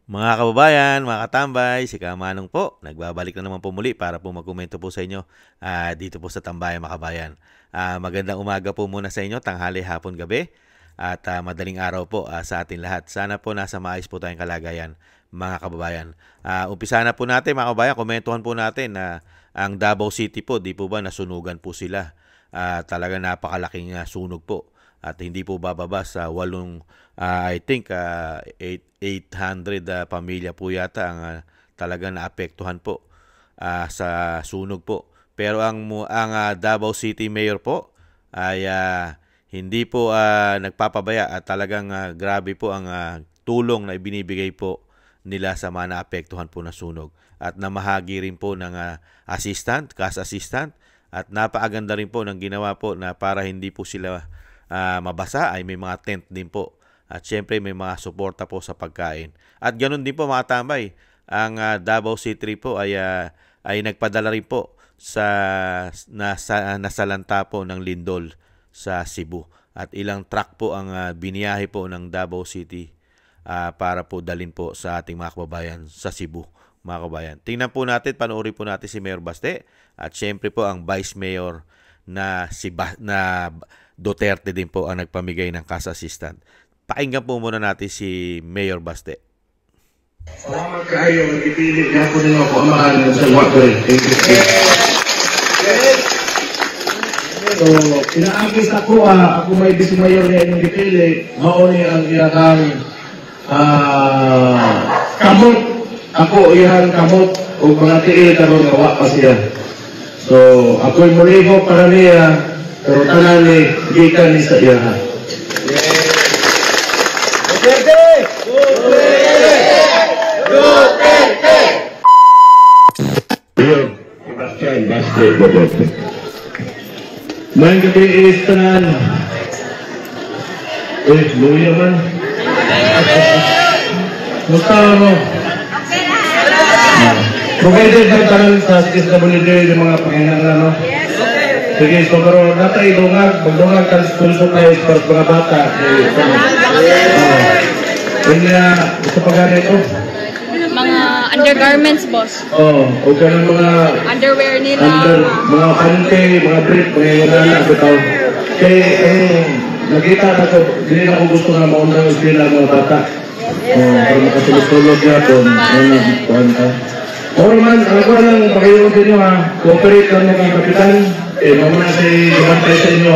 Mga kababayan, mga katambay, si Kamanong po. Nagbabalik na naman po muli para po magkomento po sa inyo dito po sa Tambayan mga kabayan. Magandang umaga po muna sa inyo, tanghali, hapon, gabi at madaling araw po sa atin lahat. Sana po nasa maayos po tayong kalagayan mga kababayan. Umpisa na po natin mga kababayan, komentuhan po natin na ang Davao City po, di po ba nasunugan po sila. Talaga napakalaking sunog po. At hindi po bababa sa I think 800 pamilya po yata ang talaga naapektuhan po sa sunog po. Pero ang Davao City Mayor po ay hindi po nagpapabaya at talagang grabe po ang tulong na ibinibigay po nila sa mga naapektuhan po na sunog. At namahagi rin po ng cash assistant at napakaganda rin po ng ginawa po na para hindi po sila mabasa ay may mga tent din po. At syempre may mga suporta po sa pagkain. At ganoon din po mga tambay, ang Davao City po ay nagpadala rin po sa nasalanta po ng lindol sa Cebu. At ilang truck po ang biniyahe po ng Davao City para po dalhin po sa ating mga kababayan sa Cebu. Mga kababayan, tingnan po natin, panoorin po natin si Mayor Baste at syempre po ang Vice Mayor na Duterte din po ang nagpamigay ng cash assistant. Pakinggan po muna natin si Mayor Baste. Salamat kayo, nagpipili na po ninyo ako ang mahal ng salwa ko rin. Thank you. So, pinaagis ako, ako may bisimayor niya yung dipili, mauni ang iyakang kamot. Ako iyang kamot o mga tiil karon gawa pa siya. So, ako'y muligo para niya, pero tanan ni gikan ni sa iya. Duterte! Duterte! Duterte! Yun, Sebastian Baste Duterte. Mayang gabi is tanan. Luya man. Musta mo? Provided ng tanan sa SWD yung mga panginanglan, no? Sige, so pero natay dungag, magdungag kan sponsor tayo sa mga bata. Kanya, gusto pa ganit, mga undergarments, boss. O ganun mga Underwear nila. Mga pante, mga brief, mga inana, bitaw. Kaya, nakita na ko, hindi na ko gusto na maunang sila mga bata. Para makatulog-tulog niya po. O man, alam ko lang, pakiyon sa inyo cooperate lang mga kapitan. Mamuna si Dumantay sa inyo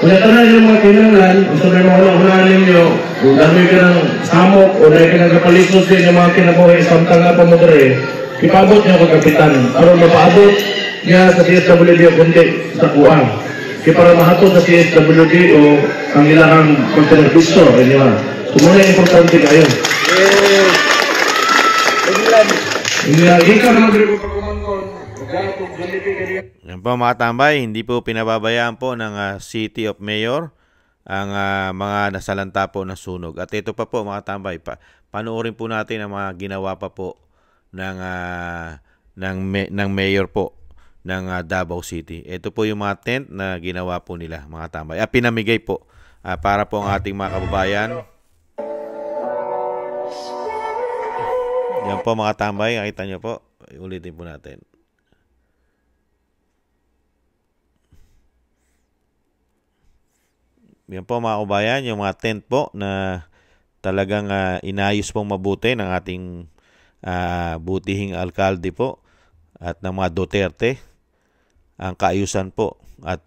Kung natanan yung mga kinanglan, gusto may mahula-hulaan ninyo, kung dami ka ng samok o dahil ka ng kapalisos din yung mga kinabuhi, samtang nga pa mo dere, ipabot niyo kang kapitan. Para mapaabot niya sa CSWD o kundi sa kuwang. Kaya para mahatod sa CSWD o ang ilang pagtanagbisto, inyo So muna yung importante kayo. Ikaw naman dito ko pagkumangkon. Yan po mga tambay, hindi po pinababayaan po ng City of Mayor ang mga nasalanta po na sunog. At ito pa po mga tambay, panoorin po natin ang mga ginawa pa po ng Mayor po ng Davao City. Ito po yung mga tent na ginawa po nila mga tambay. Pinamigay po para po ang ating mga kababayan. Yan po mga tambay, nakita nyo po. Ulitin po natin. Yan po mga kabayan, yung mga tent po na talagang inayos pong mabuti ng ating butihing alkalde po at ng mga Duterte. Ang kaayusan po at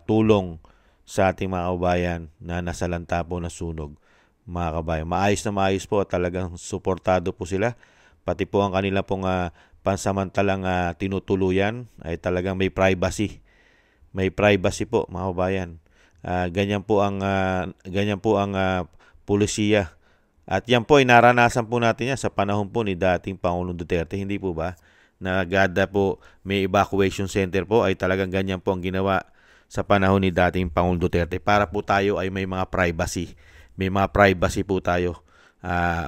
tulong sa ating mga kabayan na nasalanta po na sunog. Mga kabayan, maayos na maayos po, talagang suportado po sila. Pati po ang kanila pong pansamantalang tinutuluyan ay talagang may privacy. May privacy po mga kabayan. Ganyan po ang pulisiya. At yan po ay naranasan po natin yan sa panahon po ni dating Pangulong Duterte, hindi po ba? Nagada po may evacuation center po ay talagang ganyan po ang ginawa sa panahon ni dating Pangulong Duterte para po tayo ay may mga privacy. May mga privacy po tayo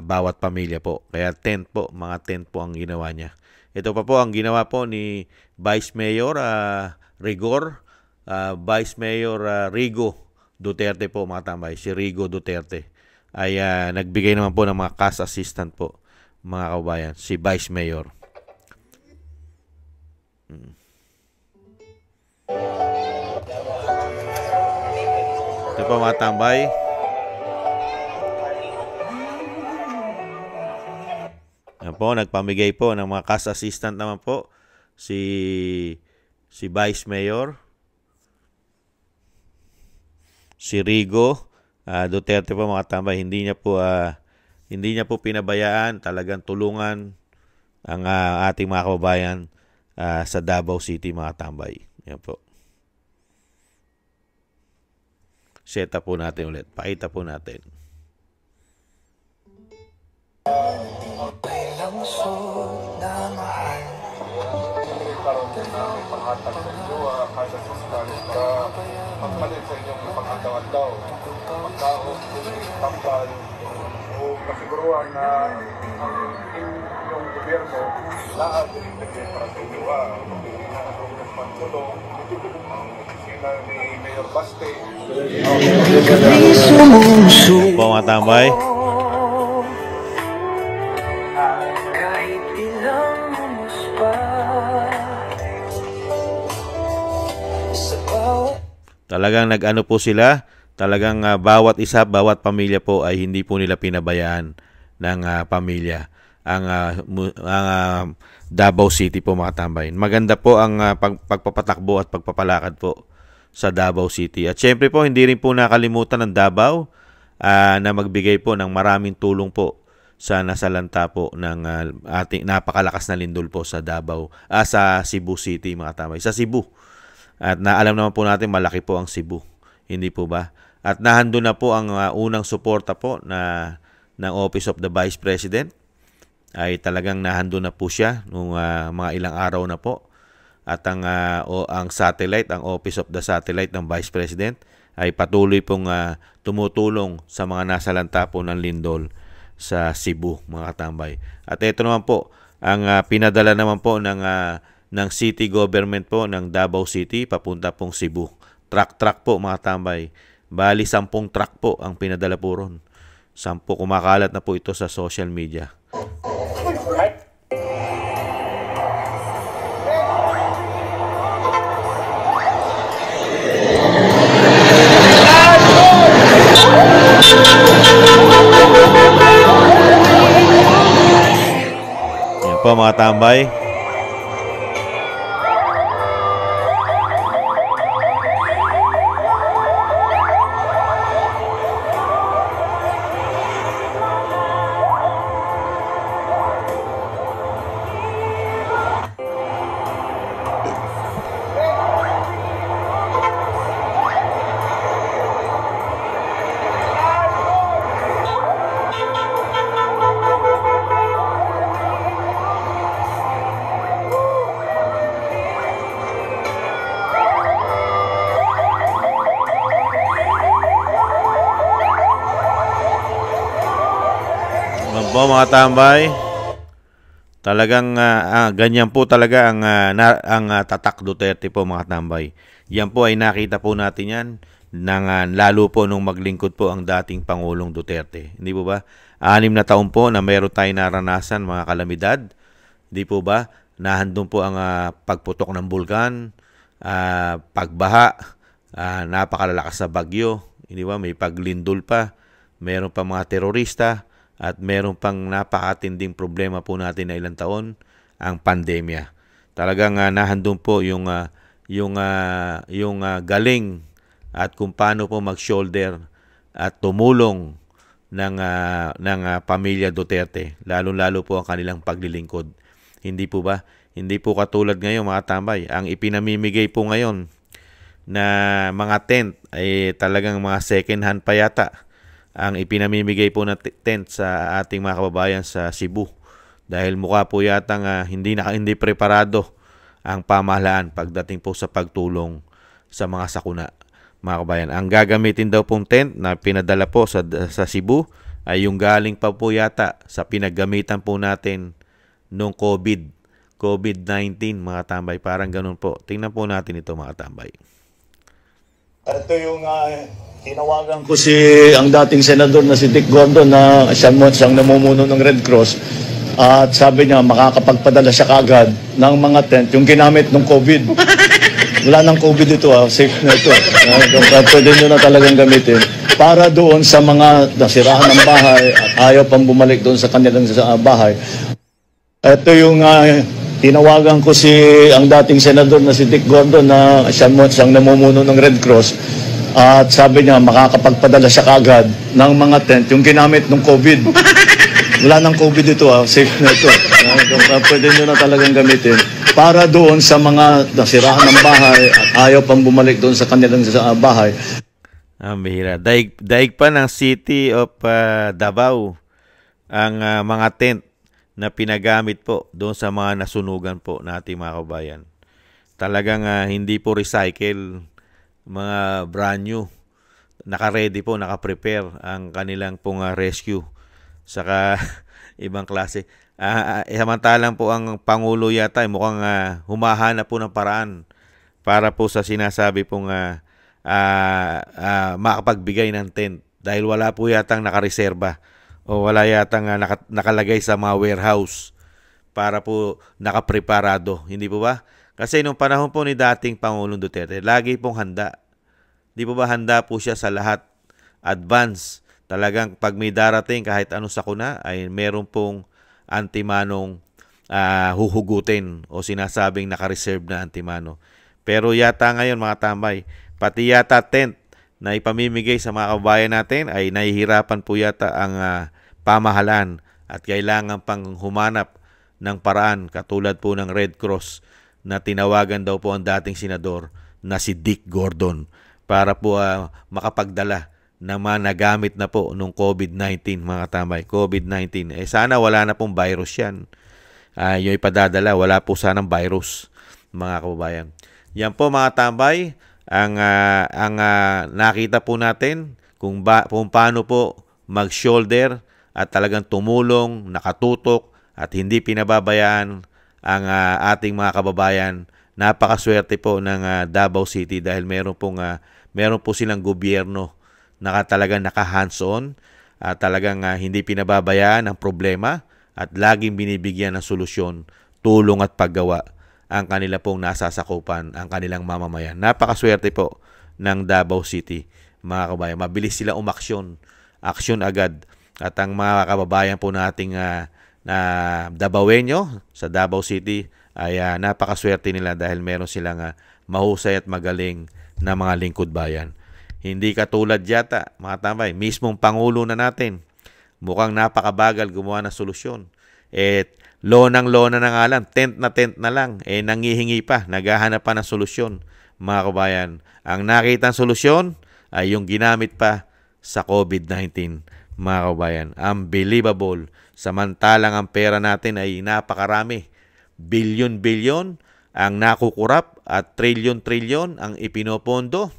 bawat pamilya po. Kaya mga tent po ang ginawa niya. Ito pa po ang ginawa po ni Vice Mayor Rigor, Vice Mayor Rigo Duterte po mga tambay. Si Rigo Duterte ay nagbigay naman po ng mga cash assistant po mga kabayan, si Vice Mayor. Ito po mga tambay. Yan po, nagpamigay po ng mga cash assistant naman po si Vice Mayor, si Rigo Duterte po mga tambay. Hindi niya po pinabayaan, talagang tulungan ang ating mga kababayan sa Davao City mga tambay. Yan po. Set up po natin ulit. Pakita po natin. Panghatag sa inyo, kasa fiscal, pagpalit sa inyong pagkataon-taon, pagkaon, tampal, o kasiguruhan na ang inyong gobyerno lahat naging para sa inyo. Ang pagtulong, ang opisina ni Mayor Baste. Po mga tambay. Talagang nag-ano po sila, talagang bawat isa, bawat pamilya po ay hindi po nila pinabayaan ng pamilya. Ang Davao City po mga tambay. Maganda po ang pagpapatakbo at pagpapalakad po sa Davao City. At syempre po, hindi rin po nakalimutan ng Davao na magbigay po ng maraming tulong po sa nasalanta po ng ating napakalakas na lindol po sa Davao, sa Cebu City mga tambay. Sa Cebu. At naalam naman po natin malaki po ang Cebu. Hindi po ba? At nahando na po ang unang suporta po ng Office of the Vice President. Ay talagang nahando na po siya nung mga ilang araw na po. At ang satellite, ang Office of the Satellite ng Vice President ay patuloy pong tumutulong sa mga nasalanta po ng lindol sa Cebu mga katambay. At ito naman po ang pinadala naman po ng city government po ng Davao City papunta pong Cebu. Truck po mga tambay. Bali 10 truck po ang pinadala po ron. 10 kumakalat na po ito sa social media. Yan po mga tambay. Po mga tambay, talagang ganyan po talaga ang tatak Duterte po mga tambay. Yan po ay nakita po natin yan lalo po nung maglingkod po ang dating Pangulong Duterte. Hindi po ba? 6 na taon po na meron tayong naranasan mga kalamidad. Hindi po ba? Nahandun po ang pagputok ng bulkan, pagbaha, napakalalakas na bagyo. Hindi ba? May paglindol pa. Meron pa mga terorista. At meron pang napakatinding problema po natin na ilang taon, ang pandemya. Talagang nahandun po yung galing at kung paano po mag-shoulder at tumulong ng pamilya Duterte, lalo-lalo po ang kanilang paglilingkod. Hindi po ba? Hindi po katulad ngayon mga tambay. Ang ipinamimigay po ngayon na mga tent ay talagang mga second hand pa yata. Ang ipinamimigay po na tent sa ating mga kababayan sa Cebu dahil mukha po yatang hindi preparado ang pamahalaan pagdating po sa pagtulong sa mga sakuna mga kababayan. Ang gagamitin daw pong tent na pinadala po sa Cebu ay yung galing pa po yata sa pinaggamitan po natin nung COVID-19 mga tambay. Parang ganun po. Tingnan po natin ito mga tambay. Ito yung tinawagan ko ang dating senador na si Dick Gordon na siyang namumuno ng Red Cross. At sabi niya, makakapagpadala siya kaagad ng mga tent, yung ginamit ng COVID. Wala nang COVID ito, safe na ito. Pwede nyo na talagang gamitin para doon sa mga nasirahan ng bahay at ayaw pang bumalik doon sa kanilang bahay. Ito yung tinawagan ko ang dating senador na si Dick Gordon na siyang namumuno ng Red Cross. At sabi niya, makakapagpadala siya kaagad ng mga tent, yung ginamit ng COVID. Wala nang COVID ito, safe na ito. Pwede nyo na talagang gamitin para doon sa mga nasirahan ng bahay at ayaw pang bumalik doon sa kanilang bahay. Bihira. Daig pa ng City of Davao ang mga tent na pinagamit po doon sa mga nasunugan po na ating mga kabayan. Talagang hindi po recycle, mga brand new. Naka-ready po, naka-prepare ang kanilang pong rescue. Saka ibang klase. Samantalang po ang Pangulo yata mukhang humahanap po ng paraan para po sa sinasabi pong makapagbigay ng tent dahil wala po yatang nakareserba o wala yatang nakalagay sa mga warehouse para po nakapreparado. Hindi po ba? Kasi nung panahon po ni dating Pangulong Duterte, lagi pong handa. Di po ba handa po siya sa lahat? Advance. Talagang pag may darating kahit anong sakuna ay meron pong antimanong huhugutin o sinasabing nakareserve na antimano. Pero yata ngayon mga tambay, pati yata tent na ipamimigay sa mga kabayan natin ay nahihirapan po yata ang pamahalaan at kailangan pang humanap ng paraan katulad po ng Red Cross na tinawagan daw po ang dating senador na si Dick Gordon para po makapagdala na mga nagamit na po nung COVID-19 mga tambay. COVID-19. Sana wala na pong virus yan. Yung ipadadala, wala po sanang virus mga kababayan. Yan po mga tambay ang nakita po natin kung paano po mag-shoulder at talagang tumulong, nakatutok at hindi pinababayaan ang ating mga kababayan. Napakaswerte po ng Davao City dahil meron po silang gobyerno na talagang naka-hands-on at talagang hindi pinababayaan ang problema at laging binibigyan ng solusyon, tulong at paggawa ang kanila pong nasasakupan, ang kanilang mamamayan. Napakaswerte po ng Davao City, mga kababayan. Mabilis sila umaksyon, aksyon agad. At ang mga kababayan po nating Davaoenyo sa Davao City ay napakaswerte nila dahil meron silang mahusay at magaling na mga lingkod bayan. Hindi katulad yata, mga tambay, mismong Pangulo na natin, mukhang napakabagal gumawa ng solusyon. Lona na nga lang, tent na lang, nangihingi pa, naghahanap pa ng solusyon, mga kabayan. Ang nakitang solusyon ay yung ginamit pa sa COVID-19, mga kabayan. Unbelievable. Samantalang ang pera natin ay napakarami. Bilyon-bilyon ang nakukurap at trilyon-trilyon ang ipinopondo.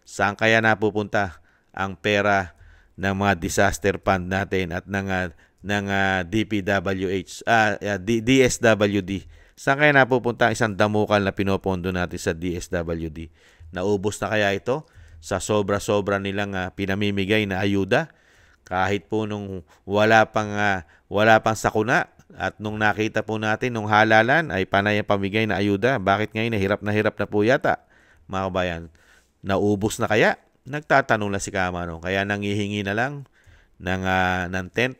Saan kaya napupunta ang pera ng mga disaster fund natin at ng DSWD? Saan kaya napupunta isang damukal na pinopondo natin sa DSWD? Naubos na kaya ito sa sobra-sobra nilang pinamimigay na ayuda? Kahit po nung wala pang sakuna at nung nakita po natin nung halalan ay panay ang pamigay na ayuda. Bakit ngayon na hirap na po yata, mga kabayan? Naubos na kaya? Nagtatanong na si Kamanong. Kaya nangihingi na lang ng tent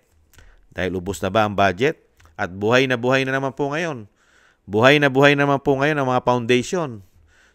dahil ubos na ba ang budget? At buhay na naman po ngayon. Buhay na naman po ngayon ang mga foundation.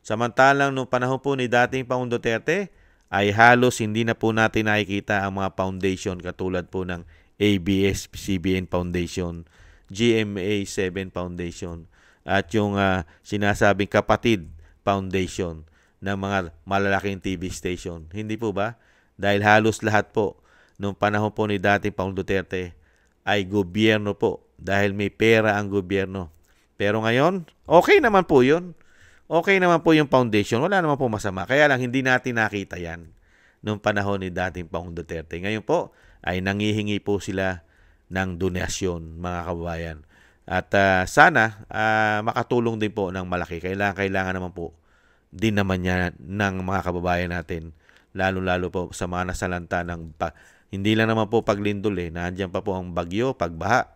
Samantalang nung panahon po ni dating Pangulong Duterte ay halos hindi na po natin nakikita ang mga foundation katulad po ng ABS-CBN Foundation, GMA7 Foundation at yung sinasabing Kapatid Foundation ng mga malalaking TV station. Hindi po ba? Dahil halos lahat po nung panahon po ni dating Pangulong Duterte ay gobyerno po dahil may pera ang gobyerno. Pero ngayon, okay naman po yun. Okay naman po yung foundation. Wala naman po masama. Kaya lang hindi natin nakita yan nung panahon ni dating Pangulong Duterte. Ngayon po ay nangihingi po sila ng donasyon, mga kababayan. At sana makatulong din po ng malaki. Kailangan naman po din naman niya ng mga kababayan natin. Lalo-lalo po sa mga nasalanta ng hindi lang naman po paglindol nandiyan pa po ang bagyo, pagbaha.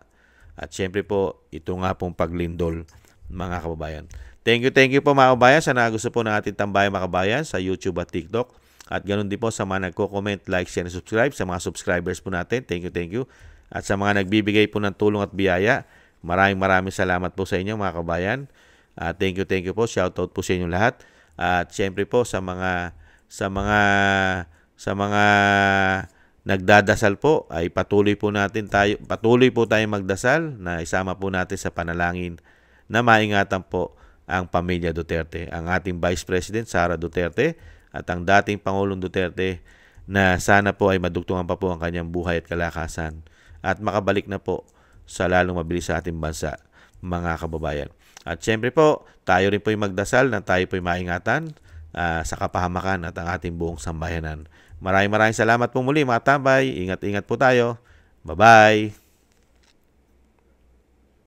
At syempre po, ito nga pong paglindol, mga kababayan. Thank you po mga kababayan sa gusto po ng ating tambayan mga kababayan sa YouTube at TikTok. At ganoon din po sa mga nagko-comment, like, share, and subscribe sa mga subscribers po natin. Thank you. At sa mga nagbibigay po ng tulong at biyaya, maraming salamat po sa inyo mga kababayan. Thank you po. Shoutout po sa inyo lahat. At syempre po sa mga nagdadasal po ay patuloy po tayong magdasal na isama po natin sa panalangin na maingatan po ang pamilya Duterte, ang ating Vice President Sara Duterte at ang dating Pangulong Duterte na sana po ay madugtungan pa po ang kanyang buhay at kalakasan at makabalik na po sa lalong mabilis sa ating bansa, mga kababayan. At syempre po, tayo rin po yung magdasal na tayo po yung maingatan sa kapahamakan at ang ating buong sambayanan. Maraming salamat po muli mga tambay. Ingat po tayo. Bye-bye.